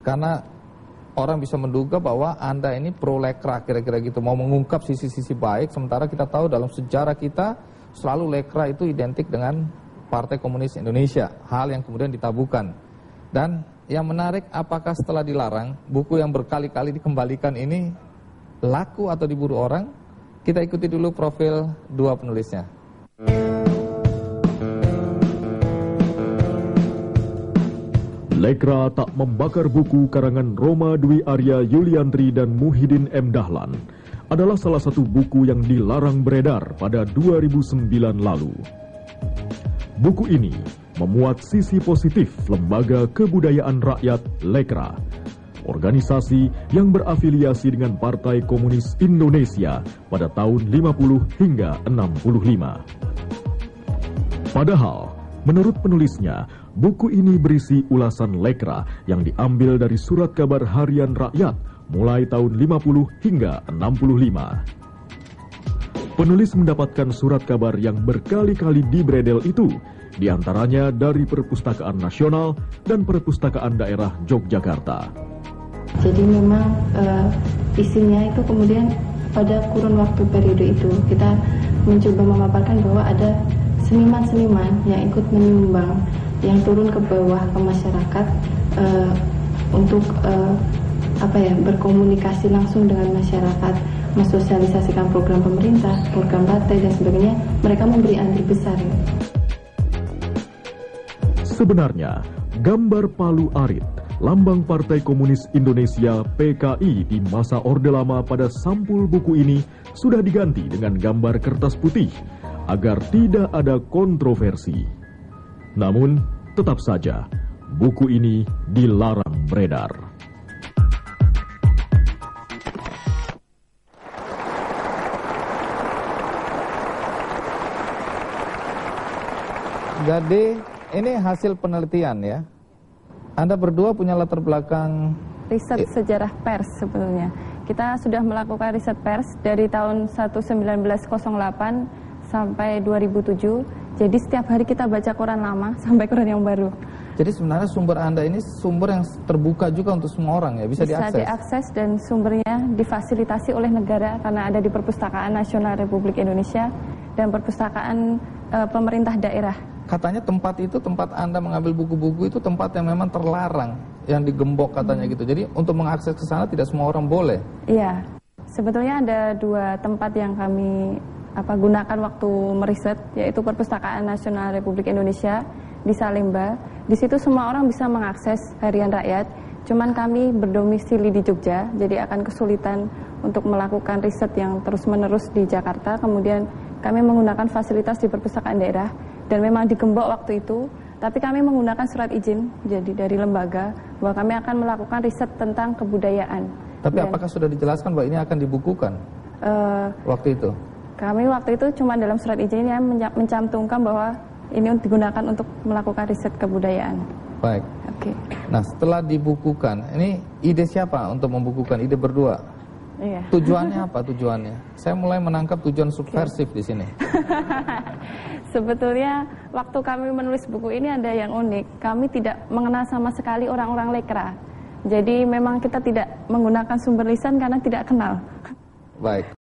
Karena orang bisa menduga bahwa Anda ini pro Lekra, kira-kira gitu, mau mengungkap sisi-sisi baik, sementara kita tahu dalam sejarah kita selalu Lekra itu identik dengan Partai Komunis Indonesia, hal yang kemudian ditabukan. Dan yang menarik, apakah setelah dilarang, buku yang berkali-kali dikembalikan ini laku atau diburu orang? Kita ikuti dulu profil dua penulisnya. Lekra tak membakar buku karangan Roma Dwi Arya Yuliantri dan Muhyiddin M. Dahlan adalah salah satu buku yang dilarang beredar pada 2009 lalu. Buku ini memuat sisi positif Lembaga Kebudayaan Rakyat Lekra, organisasi yang berafiliasi dengan Partai Komunis Indonesia pada tahun 50 hingga 65. Padahal, menurut penulisnya, buku ini berisi ulasan Lekra yang diambil dari surat kabar harian rakyat mulai tahun 50 hingga 65. Penulis mendapatkan surat kabar yang berkali-kali dibredel itu, diantaranya dari Perpustakaan Nasional dan Perpustakaan Daerah Yogyakarta. Jadi memang isinya itu kemudian pada kurun waktu periode itu kita mencoba memaparkan bahwa ada seniman-seniman yang ikut menyumbang, yang turun ke bawah ke masyarakat untuk berkomunikasi langsung dengan masyarakat, mensosialisasikan program pemerintah, program partai dan sebagainya. Mereka memberi andil besar. Sebenarnya, gambar Palu Arit, lambang Partai Komunis Indonesia PKI di masa Orde Lama pada sampul buku ini sudah diganti dengan gambar kertas putih agar tidak ada kontroversi. Namun, tetap saja, buku ini dilarang beredar. Jadi, ini hasil penelitian ya. Anda berdua punya latar belakang riset sejarah pers sebetulnya. Kita sudah melakukan riset pers dari tahun 1908 sampai 2007. Jadi setiap hari kita baca koran lama sampai koran yang baru. Jadi sebenarnya sumber Anda ini sumber yang terbuka juga untuk semua orang ya, bisa diakses? Bisa diakses dan sumbernya difasilitasi oleh negara karena ada di Perpustakaan Nasional Republik Indonesia dan Perpustakaan Pemerintah Daerah. Katanya tempat itu, tempat Anda mengambil buku-buku itu tempat yang memang terlarang, yang digembok katanya gitu. Jadi untuk mengakses ke sana tidak semua orang boleh. Iya, sebetulnya ada dua tempat yang kami gunakan waktu meriset, yaitu Perpustakaan Nasional Republik Indonesia di Salemba. Di situ semua orang bisa mengakses harian rakyat. Cuman kami berdomisili di Jogja, jadi akan kesulitan untuk melakukan riset yang terus-menerus di Jakarta. Kemudian kami menggunakan fasilitas di Perpustakaan Daerah. Dan memang digembok waktu itu, tapi kami menggunakan surat izin jadi dari lembaga bahwa kami akan melakukan riset tentang kebudayaan. Tapi apakah sudah dijelaskan bahwa ini akan dibukukan waktu itu? Kami waktu itu cuma dalam surat izinnya mencantumkan bahwa ini digunakan untuk melakukan riset kebudayaan. Baik. Oke. Nah, setelah dibukukan, ini ide siapa untuk membukukan? Ide berdua? Iya. Tujuannya apa tujuannya? Saya mulai menangkap tujuan subversif di sini. Sebetulnya waktu kami menulis buku ini ada yang unik. Kami tidak mengenal sama sekali orang-orang Lekra. Jadi memang kita tidak menggunakan sumber lisan karena tidak kenal. Baik.